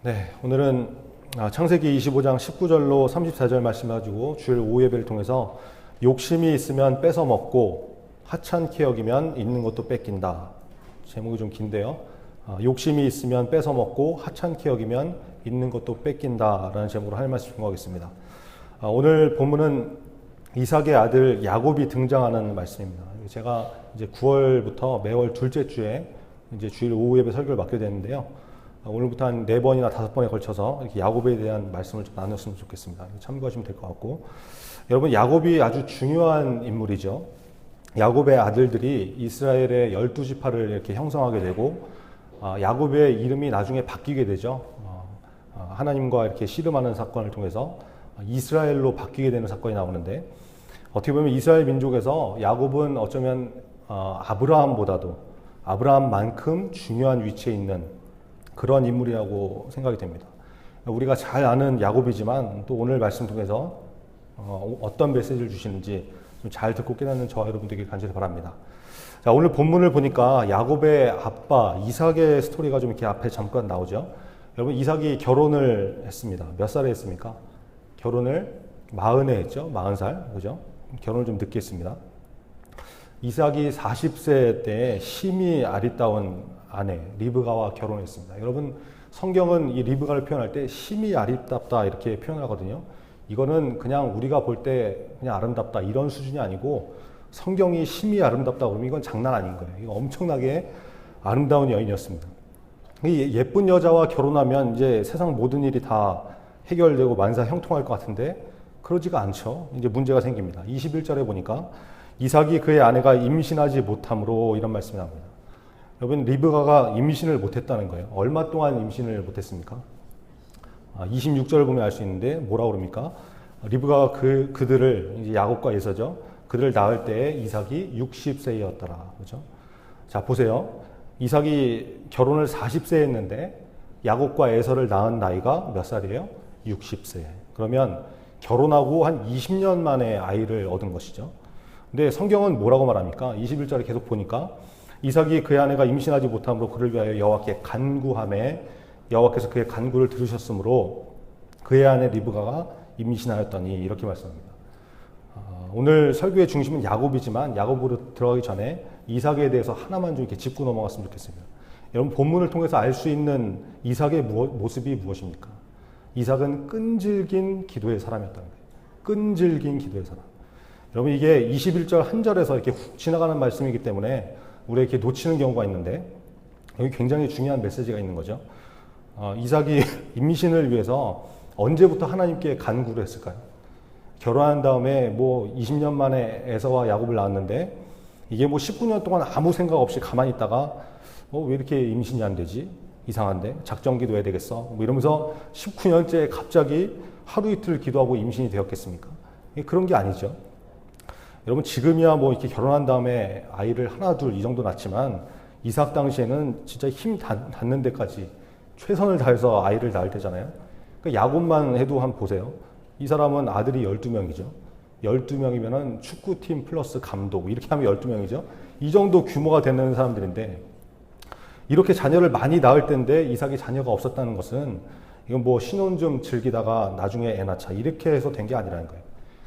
네, 오늘은 창세기 25장 19절로 34절 말씀 가지고 주일 오후 예배를 통해서 욕심이 있으면 뺏어 먹고 하찮게 여기면 있는 것도 뺏긴다. 제목이 좀 긴데요. 욕심이 있으면 뺏어 먹고 하찮게 여기면 있는 것도 뺏긴다라는 제목으로 할 말씀 준비하겠습니다. 오늘 본문은 이삭의 아들 야곱이 등장하는 말씀입니다. 제가 이제 9월부터 매월 둘째 주에 이제 주일 오후 예배 설교를 맡게 되는데요. 오늘부터 한 4번이나 5번에 걸쳐서 이렇게 야곱에 대한 말씀을 좀 나눴으면 좋겠습니다. 참고하시면 될 것 같고, 여러분 야곱이 아주 중요한 인물이죠. 야곱의 아들들이 이스라엘의 12지파를 이렇게 형성하게 되고, 야곱의 이름이 나중에 바뀌게 되죠. 하나님과 이렇게 씨름하는 사건을 통해서 이스라엘로 바뀌게 되는 사건이 나오는데, 어떻게 보면 이스라엘 민족에서 야곱은 어쩌면 아브라함만큼 중요한 위치에 있는 그런 인물이라고 생각이 됩니다. 우리가 잘 아는 야곱이지만 또 오늘 말씀 통해서 어떤 메시지를 주시는지 좀 잘 듣고 깨닫는 저와 여러분들에게 간절히 바랍니다. 자, 오늘 본문을 보니까 야곱의 아빠 이삭의 스토리가 좀 이렇게 앞에 잠깐 나오죠. 여러분 이삭이 결혼을 했습니다. 몇 살에 했습니까? 결혼을 40에 했죠. 40살. 그죠? 결혼을 좀 늦게 했습니다. 이삭이 40세 때 심히 아리따운 아내 리브가와 결혼했습니다. 여러분 성경은 이 리브가를 표현할 때 심히 아리답다 이렇게 표현하거든요. 이거는 그냥 우리가 볼 때 그냥 아름답다 이런 수준이 아니고, 성경이 심히 아름답다 그러면 이건 장난 아닌 거예요. 이거 엄청나게 아름다운 여인이었습니다. 이 예쁜 여자와 결혼하면 이제 세상 모든 일이 다 해결되고 만사 형통할 것 같은데 그러지가 않죠. 이제 문제가 생깁니다. 21절에 보니까 이삭이 그의 아내가 임신하지 못함으로 이런 말씀이 나옵니다. 여러분 리브가가 임신을 못했다는 거예요. 얼마 동안 임신을 못했습니까? 26절을 보면 알 수 있는데 뭐라고 그럽니까? 리브가가 그들을 이제 야곱과 에서죠. 그들을 낳을 때 이삭이 60세였더라. 그렇죠? 자 보세요. 이삭이 결혼을 40세에 했는데 야곱과 에서를 낳은 나이가 몇 살이에요? 60세. 그러면 결혼하고 한 20년 만에 아이를 얻은 것이죠. 근데 성경은 뭐라고 말합니까? 21절에 계속 보니까 이삭이 그의 아내가 임신하지 못함으로 그를 위하여 여호와께 간구하매 여호와께서 그의 간구를 들으셨으므로 그의 아내 리브가가 임신하였더니 이렇게 말씀합니다. 오늘 설교의 중심은 야곱이지만 야곱으로 들어가기 전에 이삭에 대해서 하나만 좀 이렇게 짚고 넘어갔으면 좋겠습니다. 여러분 본문을 통해서 알 수 있는 이삭의 모습이 무엇입니까? 이삭은 끈질긴 기도의 사람이었다는 거예요. 끈질긴 기도의 사람. 여러분 이게 21절 한 절에서 이렇게 훅 지나가는 말씀이기 때문에 우리가 이렇게 놓치는 경우가 있는데, 여기 굉장히 중요한 메시지가 있는 거죠. 이삭이 임신을 위해서 언제부터 하나님께 간구를 했을까요? 결혼한 다음에 뭐 20년 만에 에서와 야곱을 낳았는데 이게 뭐 19년 동안 아무 생각 없이 가만히 있다가 왜 이렇게 임신이 안 되지? 이상한데 작정 기도해야 되겠어? 뭐 이러면서 19년째 갑자기 하루 이틀 기도하고 임신이 되었겠습니까? 그런 게 아니죠. 여러분 지금이야 뭐 이렇게 결혼한 다음에 아이를 하나 둘 이 정도 낳지만 이삭 당시에는 진짜 힘 닿는 데까지 최선을 다해서 아이를 낳을 때잖아요. 그러니까 야곱만 해도 한번 보세요. 이 사람은 아들이 12명이죠. 12명이면은 축구팀 플러스 감독 이렇게 하면 12명이죠. 이 정도 규모가 되는 사람들인데 이렇게 자녀를 많이 낳을 때인데 이삭이 자녀가 없었다는 것은 이건 뭐 신혼 좀 즐기다가 나중에 애 낳자 이렇게 해서 된 게 아니라는 거예요.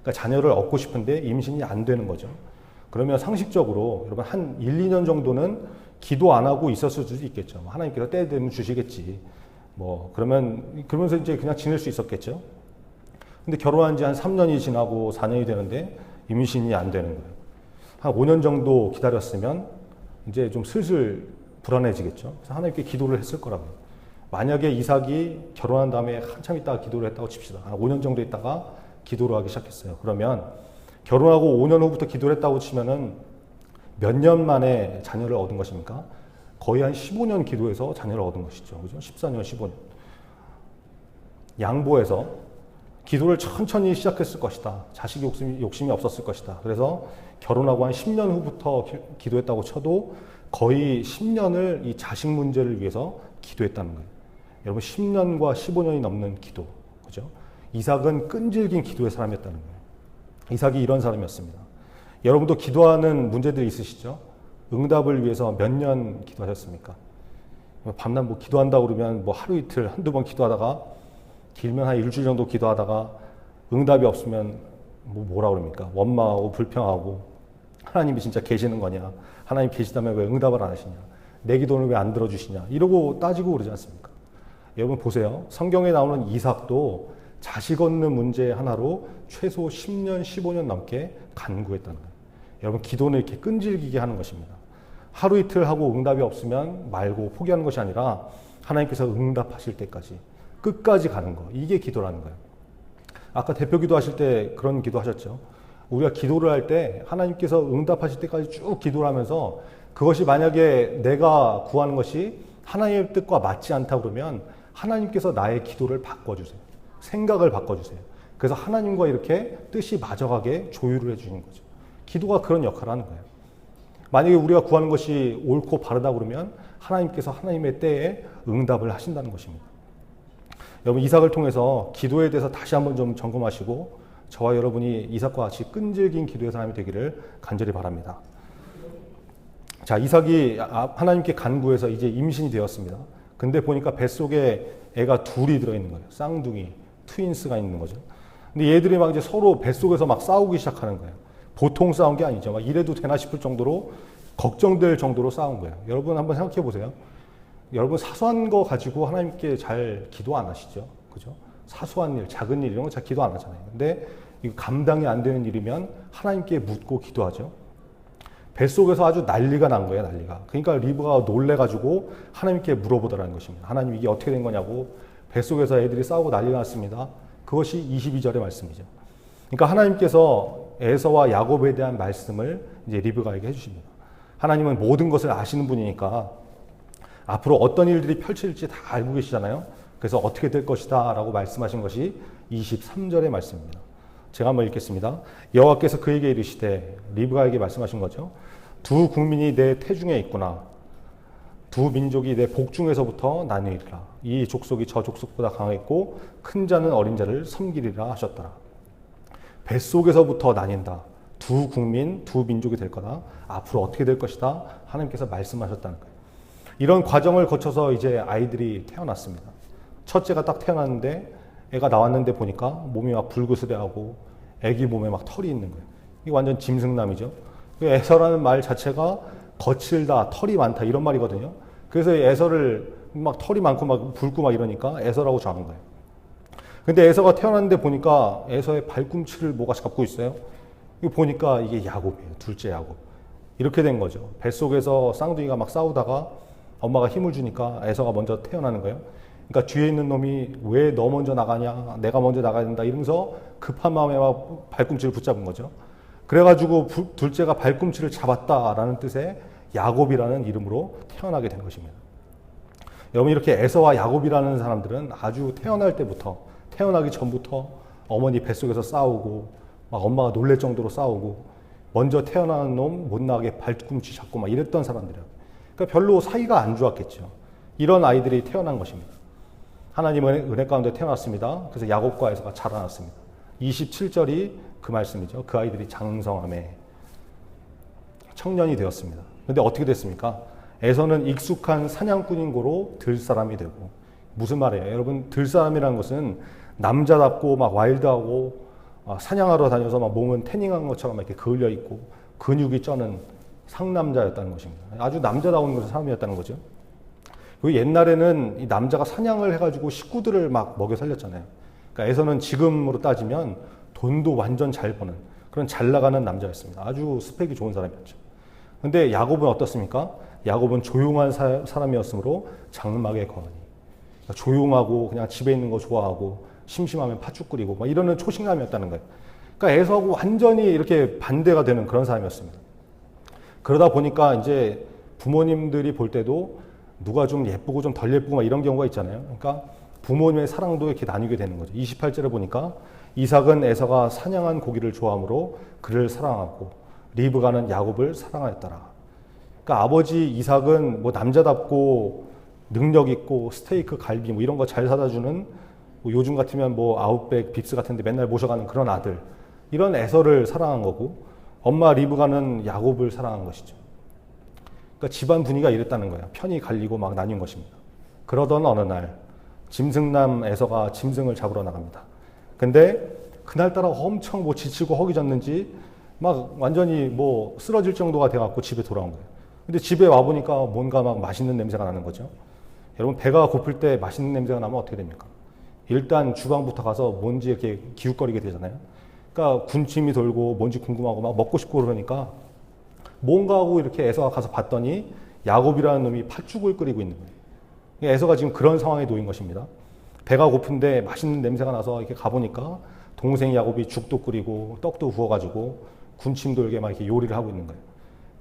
그러니까 자녀를 얻고 싶은데 임신이 안 되는 거죠. 그러면 상식적으로 여러분 한 1, 2년 정도는 기도 안 하고 있었을 수도 있겠죠. 하나님께서 때 되면 주시겠지. 뭐 그러면서 이제 그냥 지낼 수 있었겠죠. 근데 결혼한 지 한 3년이 지나고 4년이 되는데 임신이 안 되는 거예요. 한 5년 정도 기다렸으면 이제 좀 슬슬 불안해지겠죠. 그래서 하나님께 기도를 했을 거라고요. 만약에 이삭이 결혼한 다음에 한참 있다가 기도를 했다고 칩시다. 한 5년 정도 있다가 기도를 하기 시작했어요. 그러면 결혼하고 5년 후부터 기도를 했다고 치면은 몇 년 만에 자녀를 얻은 것입니까? 거의 한 15년 기도해서 자녀를 얻은 것이죠. 그죠? 14년, 15년. 양보해서 기도를 천천히 시작했을 것이다. 자식 욕심이 없었을 것이다. 그래서 결혼하고 한 10년 후부터 기도했다고 쳐도 거의 10년을 이 자식 문제를 위해서 기도했다는 거예요. 여러분 10년과 15년이 넘는 기도. 그죠? 이삭은 끈질긴 기도의 사람이었다는 거예요. 이삭이 이런 사람이었습니다. 여러분도 기도하는 문제들이 있으시죠? 응답을 위해서 몇 년 기도하셨습니까? 밤낮 뭐 기도한다 그러면 뭐 하루 이틀 한두 번 기도하다가 길면 한 일주일 정도 기도하다가 응답이 없으면 뭐라 그럽니까? 원망하고 불평하고 하나님이 진짜 계시는 거냐? 하나님 계시다면 왜 응답을 안 하시냐? 내 기도는 왜 안 들어주시냐? 이러고 따지고 그러지 않습니까? 여러분 보세요. 성경에 나오는 이삭도 자식 얻는 문제 하나로 최소 10년, 15년 넘게 간구했다는 거예요. 여러분 기도는 이렇게 끈질기게 하는 것입니다. 하루 이틀 하고 응답이 없으면 말고 포기하는 것이 아니라 하나님께서 응답하실 때까지 끝까지 가는 거. 이게 기도라는 거예요. 아까 대표 기도하실 때 그런 기도하셨죠. 우리가 기도를 할 때 하나님께서 응답하실 때까지 쭉 기도를 하면서 그것이 만약에 내가 구하는 것이 하나님의 뜻과 맞지 않다 그러면 하나님께서 나의 기도를 바꿔주세요. 생각을 바꿔주세요. 그래서 하나님과 이렇게 뜻이 맞아가게 조율을 해주는 거죠. 기도가 그런 역할을 하는 거예요. 만약에 우리가 구하는 것이 옳고 바르다 그러면 하나님께서 하나님의 때에 응답을 하신다는 것입니다. 여러분 이삭을 통해서 기도에 대해서 다시 한번 좀 점검하시고 저와 여러분이 이삭과 같이 끈질긴 기도의 사람이 되기를 간절히 바랍니다. 자, 이삭이 하나님께 간구해서 이제 임신이 되었습니다. 근데 보니까 뱃속에 애가 둘이 들어있는 거예요. 쌍둥이, 트윈스가 있는 거죠. 근데 얘들이 막 이제 서로 뱃속에서 막 싸우기 시작하는 거예요. 보통 싸운 게 아니죠. 막 이래도 되나 싶을 정도로 걱정될 정도로 싸운 거예요. 여러분 한번 생각해 보세요. 여러분 사소한 거 가지고 하나님께 잘 기도 안 하시죠? 그죠? 사소한 일, 작은 일 이런 거 잘 기도 안 하잖아요. 근데 이거 감당이 안 되는 일이면 하나님께 묻고 기도하죠. 뱃속에서 아주 난리가 난 거예요, 난리가. 그러니까 리브가 놀래가지고 하나님께 물어보더라는 것입니다. 하나님 이게 어떻게 된 거냐고. 뱃속에서 애들이 싸우고 난리가 났습니다. 그것이 22절의 말씀이죠. 그러니까 하나님께서 에서와 야곱에 대한 말씀을 이제 리브가에게 해주십니다. 하나님은 모든 것을 아시는 분이니까 앞으로 어떤 일들이 펼쳐질지 다 알고 계시잖아요. 그래서 어떻게 될 것이다 라고 말씀하신 것이 23절의 말씀입니다. 제가 한번 읽겠습니다. 여호와께서 그에게 이르시되, 리브가에게 말씀하신 거죠. 두 국민이 내 태중에 있구나. 두 민족이 내 복중에서부터 나뉘리라. 이 족속이 저 족속보다 강했고 큰 자는 어린 자를 섬기리라 하셨더라. 뱃속에서부터 나뉜다. 두 국민, 두 민족이 될 거다. 앞으로 어떻게 될 것이다. 하나님께서 말씀하셨다는 거예요. 이런 과정을 거쳐서 이제 아이들이 태어났습니다. 첫째가 딱 태어났는데 애가 나왔는데 보니까 몸이 막 불그스레하고 애기 몸에 막 털이 있는 거예요. 이게 완전 짐승남이죠. 에서라는 말 자체가 거칠다, 털이 많다 이런 말이거든요. 그래서 에서를 막 털이 많고 막 붉고 막 이러니까 에서라고 정한 거예요. 근데 에서가 태어났는데 보니까 에서의 발꿈치를 뭐가 잡고 있어요. 이거 보니까 이게 야곱이에요. 둘째 야곱. 이렇게 된 거죠. 뱃속에서 쌍둥이가 막 싸우다가 엄마가 힘을 주니까 에서가 먼저 태어나는 거예요. 그러니까 뒤에 있는 놈이 왜 너 먼저 나가냐, 내가 먼저 나가야 된다 이러면서 급한 마음에 막 발꿈치를 붙잡은 거죠. 그래가지고 둘째가 발꿈치를 잡았다라는 뜻의 야곱이라는 이름으로 태어나게 된 것입니다. 여러분 이렇게 에서와 야곱이라는 사람들은 아주 태어날 때부터, 태어나기 전부터 어머니 뱃속에서 싸우고 막 엄마가 놀랄 정도로 싸우고 먼저 태어나는 놈 못 나가게 발꿈치 잡고 막 이랬던 사람들이에요. 그러니까 별로 사이가 안 좋았겠죠. 이런 아이들이 태어난 것입니다. 하나님은 은혜 가운데 태어났습니다. 그래서 야곱과 에서가 자라났습니다. 27절이 그 말씀이죠. 그 아이들이 장성함에 청년이 되었습니다. 그런데 어떻게 됐습니까? 에서는 익숙한 사냥꾼인 고로 들사람이 되고. 무슨 말이에요? 여러분 들사람이라는 것은 남자답고 막 와일드하고 사냥하러 다녀서 막 몸은 태닝한 것처럼 이렇게 그을려 있고 근육이 쩌는 상남자였다는 것입니다. 아주 남자다운 사람이었다는 거죠. 그리고 옛날에는 이 남자가 사냥을 해가지고 식구들을 막 먹여 살렸잖아요. 그러니까 에서는 지금으로 따지면 돈도 완전 잘 버는 그런 잘 나가는 남자였습니다. 아주 스펙이 좋은 사람이었죠. 근데 야곱은 어떻습니까? 야곱은 조용한 사람이었으므로 장막에 거하니. 그러니까 조용하고 그냥 집에 있는 거 좋아하고 심심하면 팥죽 끓이고 막 이러는 초식남이었다는 거예요. 그러니까 에서하고 완전히 이렇게 반대가 되는 그런 사람이었습니다. 그러다 보니까 이제 부모님들이 볼 때도 누가 좀 예쁘고 좀 덜 예쁘고 막 이런 경우가 있잖아요. 그러니까 부모님의 사랑도 이렇게 나뉘게 되는 거죠. 28절에 보니까 이삭은 에서가 사냥한 고기를 좋아하므로 그를 사랑하고 리브가는 야곱을 사랑하였더라. 그러니까 아버지 이삭은 뭐 남자답고 능력 있고 스테이크, 갈비 뭐 이런 거 잘 사다 주는 뭐 요즘 같으면 뭐 아웃백, 빕스 같은데 맨날 모셔가는 그런 아들, 이런 에서를 사랑한 거고 엄마 리브가는 야곱을 사랑한 것이죠. 그러니까 집안 분위기가 이랬다는 거예요. 편이 갈리고 막 나뉜 것입니다. 그러던 어느 날 짐승남 에서가 짐승을 잡으러 나갑니다. 근데 그날따라 엄청 뭐 지치고 허기졌는지 막 완전히 뭐 쓰러질 정도가 돼갖고 집에 돌아온 거예요. 근데 집에 와보니까 뭔가 막 맛있는 냄새가 나는 거죠. 여러분 배가 고플 때 맛있는 냄새가 나면 어떻게 됩니까? 일단 주방부터 가서 뭔지 이렇게 기웃거리게 되잖아요. 그러니까 군침이 돌고 뭔지 궁금하고 막 먹고 싶고 그러니까 뭔가 하고 이렇게 에서가 가서 봤더니 야곱이라는 놈이 팥죽을 끓이고 있는 거예요. 에서가 지금 그런 상황에 놓인 것입니다. 배가 고픈데 맛있는 냄새가 나서 이렇게 가보니까 동생 야곱이 죽도 끓이고 떡도 구워가지고 군침 돌게 막 이렇게 요리를 하고 있는 거예요.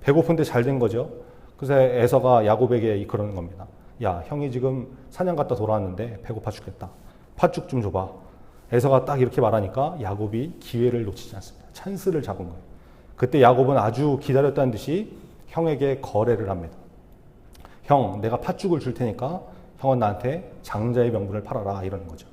배고픈데 잘 된 거죠. 그래서 에서가 야곱에게 그러는 겁니다. 야, 형이 지금 사냥 갔다 돌아왔는데 배고파 죽겠다. 팥죽 좀 줘봐. 에서가 딱 이렇게 말하니까 야곱이 기회를 놓치지 않습니다. 찬스를 잡은 거예요. 그때 야곱은 아주 기다렸다는 듯이 형에게 거래를 합니다. 형, 내가 팥죽을 줄 테니까 형은 나한테 장자의 명분을 팔아라, 이러는 거죠.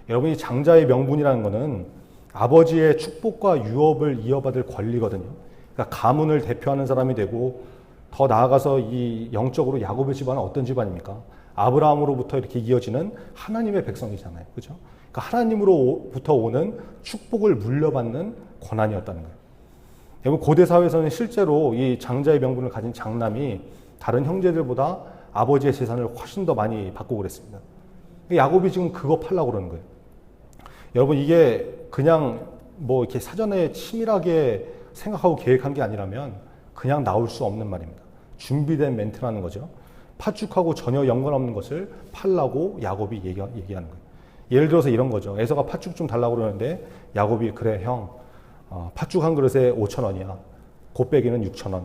여러분, 이 장자의 명분이라는 거는 아버지의 축복과 유업을 이어받을 권리거든요. 그러니까 가문을 대표하는 사람이 되고 더 나아가서 이 영적으로 야곱의 집안은 어떤 집안입니까? 아브라함으로부터 이렇게 이어지는 하나님의 백성이잖아요. 그죠? 그러니까 하나님으로부터 오는 축복을 물려받는 권한이었다는 거예요. 여러분, 고대 사회에서는 실제로 이 장자의 명분을 가진 장남이 다른 형제들보다 아버지의 재산을 훨씬 더 많이 받고 그랬습니다. 야곱이 지금 그거 팔려고 그러는 거예요. 여러분, 이게 그냥 뭐 이렇게 사전에 치밀하게 생각하고 계획한 게 아니라면 그냥 나올 수 없는 말입니다. 준비된 멘트라는 거죠. 팥죽하고 전혀 연관없는 것을 팔라고 야곱이 얘기하는 거예요. 예를 들어서 이런 거죠. 에서가 팥죽 좀 달라고 그러는데 야곱이 그래 형, 팥죽 한 그릇에 5,000원이야. 곱빼기는 6,000원.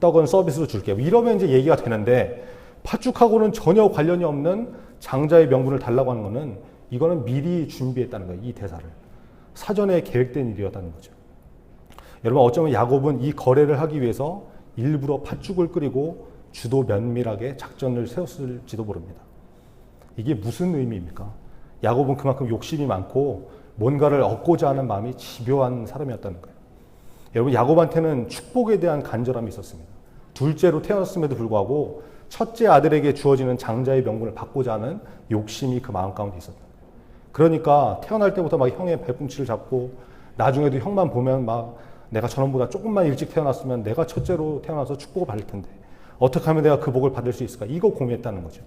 떡은 서비스로 줄게. 이러면 이제 얘기가 되는데 팥죽하고는 전혀 관련이 없는 장자의 명분을 달라고 하는 거는 이거는 미리 준비했다는 거예요. 이 대사를. 사전에 계획된 일이었다는 거죠. 여러분, 어쩌면 야곱은 이 거래를 하기 위해서 일부러 팥죽을 끓이고 주도 면밀하게 작전을 세웠을지도 모릅니다. 이게 무슨 의미입니까? 야곱은 그만큼 욕심이 많고 뭔가를 얻고자 하는 마음이 집요한 사람이었다는 거예요. 여러분, 야곱한테는 축복에 대한 간절함이 있었습니다. 둘째로 태어났음에도 불구하고 첫째 아들에게 주어지는 장자의 명분을 받고자 하는 욕심이 그 마음 가운데 있었다. 그러니까 태어날 때부터 막 형의 발꿈치를 잡고 나중에도 형만 보면 막 내가 저놈보다 조금만 일찍 태어났으면 내가 첫째로 태어나서 축복을 받을 텐데 어떻게 하면 내가 그 복을 받을 수 있을까? 이거 고민했다는 거죠.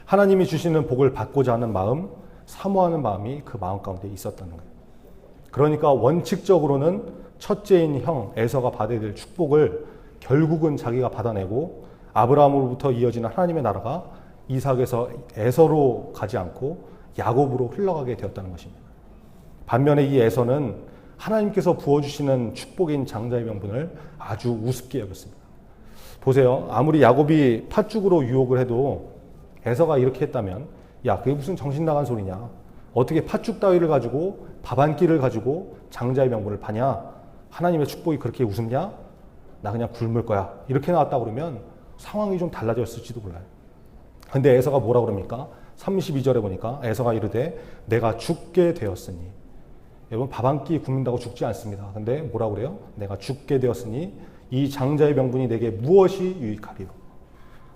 하나님이 주시는 복을 받고자 하는 마음, 사모하는 마음이 그 마음 가운데 있었다는 거예요. 그러니까 원칙적으로는 첫째인 형 에서가 받아야 될 축복을 결국은 자기가 받아내고 아브라함으로부터 이어지는 하나님의 나라가 이삭에서 에서로 가지 않고 야곱으로 흘러가게 되었다는 것입니다. 반면에 이 에서는 하나님께서 부어주시는 축복인 장자의 명분을 아주 우습게 여겼습니다. 보세요. 아무리 야곱이 팥죽으로 유혹을 해도 에서가 이렇게 했다면 야, 그게 무슨 정신 나간 소리냐. 어떻게 팥죽 따위를 가지고 밥 한 끼를 가지고 장자의 명분을 파냐. 하나님의 축복이 그렇게 우습냐. 나 그냥 굶을 거야. 이렇게 나왔다 그러면 상황이 좀 달라졌을지도 몰라요. 근데 에서가 뭐라 그럽니까? 32절에 보니까 에서가 이르되 내가 죽게 되었으니. 여러분, 밥 한 끼 굶는다고 죽지 않습니다. 근데 뭐라 그래요? 내가 죽게 되었으니 이 장자의 명분이 내게 무엇이 유익하리요?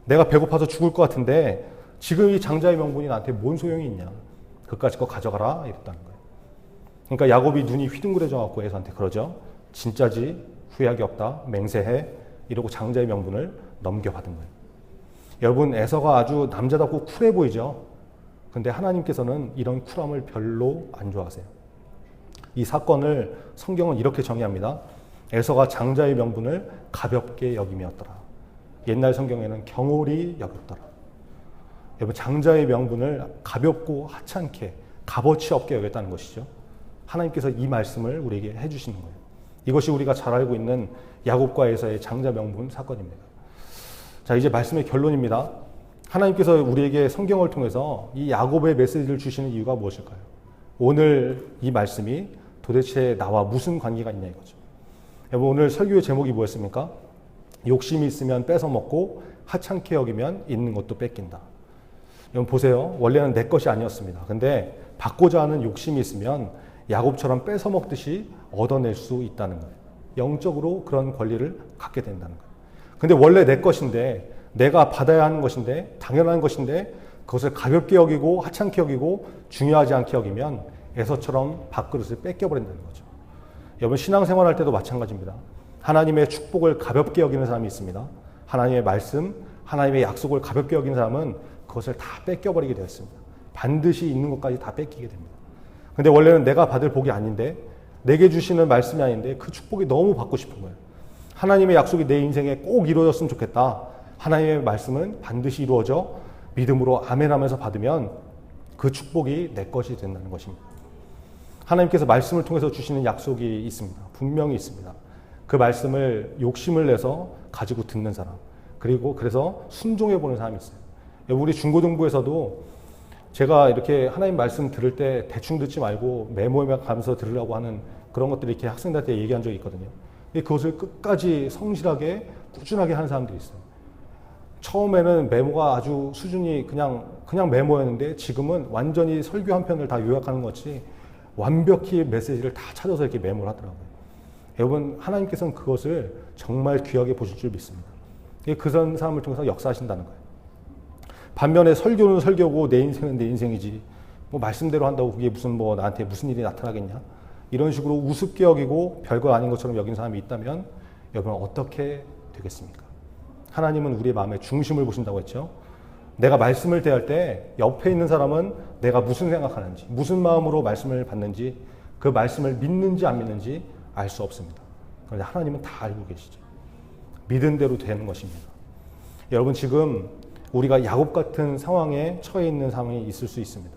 내가 배고파서 죽을 것 같은데 지금 이 장자의 명분이 나한테 뭔 소용이 있냐? 그까짓 거 가져가라 이랬다는 거예요. 그러니까 야곱이 눈이 휘둥그레져 갖고 에서한테 그러죠. 진짜지 후약이 없다. 맹세해. 이러고 장자의 명분을 넘겨받은 거예요. 여러분, 에서가 아주 남자답고 쿨해 보이죠? 근데 하나님께서는 이런 쿨함을 별로 안 좋아하세요. 이 사건을 성경은 이렇게 정의합니다. 에서가 장자의 명분을 가볍게 여김이었더라. 옛날 성경에는 경홀히 여겼더라. 여러분, 장자의 명분을 가볍고 하찮게 값어치 없게 여겼다는 것이죠. 하나님께서 이 말씀을 우리에게 해주시는 거예요. 이것이 우리가 잘 알고 있는 야곱과 에서의 장자 명분 사건입니다. 자, 이제 말씀의 결론입니다. 하나님께서 우리에게 성경을 통해서 이 야곱의 메시지를 주시는 이유가 무엇일까요? 오늘 이 말씀이 도대체 나와 무슨 관계가 있냐 이거죠. 여러분, 오늘 설교의 제목이 뭐였습니까? 욕심이 있으면 뺏어 먹고 하찮게 여기면 있는 것도 뺏긴다. 여러분 보세요. 원래는 내 것이 아니었습니다. 근데 받고자 하는 욕심이 있으면 야곱처럼 뺏어 먹듯이 얻어낼 수 있다는 거예요. 영적으로 그런 권리를 갖게 된다는 거예요. 근데 원래 내 것인데, 내가 받아야 하는 것인데, 당연한 것인데 그것을 가볍게 여기고 하찮게 여기고 중요하지 않게 여기면 에서처럼 밥그릇을 뺏겨버린다는 거죠. 여러분, 신앙생활할 때도 마찬가지입니다. 하나님의 축복을 가볍게 여기는 사람이 있습니다. 하나님의 말씀, 하나님의 약속을 가볍게 여기는 사람은 그것을 다 뺏겨버리게 되었습니다. 반드시 있는 것까지 다 뺏기게 됩니다. 근데 원래는 내가 받을 복이 아닌데, 내게 주시는 말씀이 아닌데 그 축복이 너무 받고 싶은 거예요. 하나님의 약속이 내 인생에 꼭 이루어졌으면 좋겠다. 하나님의 말씀은 반드시 이루어져 믿음으로 아멘하면서 받으면 그 축복이 내 것이 된다는 것입니다. 하나님께서 말씀을 통해서 주시는 약속이 있습니다. 분명히 있습니다. 그 말씀을 욕심을 내서 가지고 듣는 사람, 그리고 그래서 순종해 보는 사람이 있어요. 우리 중고등부에서도 제가 이렇게 하나님 말씀 들을 때 대충 듣지 말고 메모해 가면서 들으려고 하는 그런 것들을 이렇게 학생들한테 얘기한 적이 있거든요. 그것을 끝까지 성실하게 꾸준하게 하는 사람들이 있어요. 처음에는 메모가 아주 수준이 그냥 메모였는데 지금은 완전히 설교 한 편을 다 요약하는 것이 완벽히 메시지를 다 찾아서 이렇게 메모를 하더라고요. 여러분, 하나님께서는 그것을 정말 귀하게 보실 줄 믿습니다. 그 사람을 통해서 역사하신다는 거예요. 반면에 설교는 설교고 내 인생은 내 인생이지, 뭐 말씀대로 한다고 그게 무슨 뭐 나한테 무슨 일이 나타나겠냐, 이런 식으로 우습게 여기고 별거 아닌 것처럼 여기는 사람이 있다면 여러분 어떻게 되겠습니까? 하나님은 우리의 마음의 중심을 보신다고 했죠. 내가 말씀을 대할 때 옆에 있는 사람은 내가 무슨 생각하는지, 무슨 마음으로 말씀을 받는지, 그 말씀을 믿는지 안 믿는지 알 수 없습니다. 그런데 하나님은 다 알고 계시죠. 믿은 대로 되는 것입니다. 여러분, 지금 우리가 야곱 같은 상황에 처해 있는 상황이 있을 수 있습니다.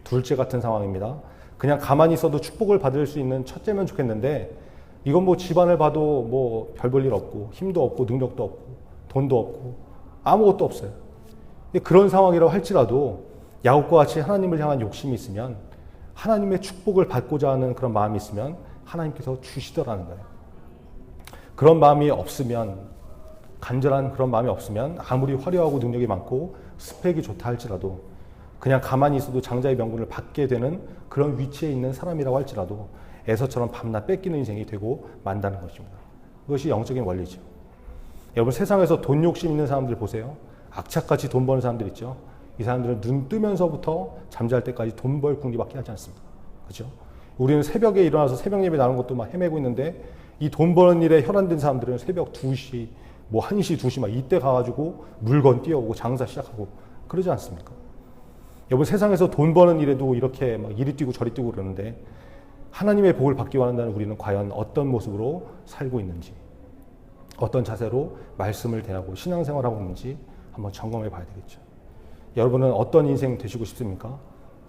둘째 같은 상황입니다. 그냥 가만히 있어도 축복을 받을 수 있는 첫째면 좋겠는데, 이건 뭐 집안을 봐도 뭐 별 볼 일 없고 힘도 없고 능력도 없고 돈도 없고 아무것도 없어요. 그런 상황이라고 할지라도 야곱과 같이 하나님을 향한 욕심이 있으면, 하나님의 축복을 받고자 하는 그런 마음이 있으면 하나님께서 주시더라는 거예요. 그런 마음이 없으면, 간절한 그런 마음이 없으면 아무리 화려하고 능력이 많고 스펙이 좋다 할지라도, 그냥 가만히 있어도 장자의 명분을 받게 되는 그런 위치에 있는 사람이라고 할지라도 에서처럼 밤낮 뺏기는 인생이 되고 만다는 것입니다. 그것이 영적인 원리죠. 여러분, 세상에서 돈 욕심 있는 사람들 보세요. 악착같이 돈 버는 사람들 있죠. 이 사람들은 눈 뜨면서부터 잠잘 때까지 돈 벌 궁리밖에 하지 않습니다. 그렇죠? 우리는 새벽에 일어나서 새벽 예배 나오는 것도 막 헤매고 있는데, 이 돈 버는 일에 혈안된 사람들은 새벽 2시, 뭐 1시, 2시 막 이때 가가지고 물건 띄워오고 장사 시작하고 그러지 않습니까? 여러분, 세상에서 돈 버는 일에도 이렇게 막 이리 뛰고 저리 뛰고 그러는데, 하나님의 복을 받기 원한다는 우리는 과연 어떤 모습으로 살고 있는지, 어떤 자세로 말씀을 대하고 신앙생활하고 있는지 한번 점검해 봐야 되겠죠. 여러분은 어떤 인생 되시고 싶습니까?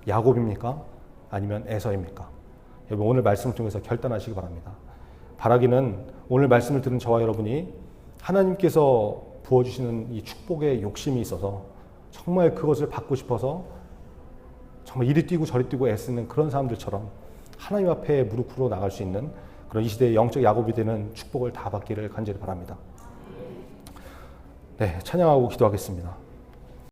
야곱입니까? 아니면 에서입니까? 여러분, 오늘 말씀을 통해서 결단하시기 바랍니다. 바라기는 오늘 말씀을 들은 저와 여러분이 하나님께서 부어주시는 이 축복의 욕심이 있어서 정말 그것을 받고 싶어서 정말 이리 뛰고 저리 뛰고 애쓰는 그런 사람들처럼 하나님 앞에 무릎 꿇어 나갈 수 있는 그런 이 시대의 영적 야곱이 되는 축복을 다 받기를 간절히 바랍니다. 네, 찬양하고 기도하겠습니다.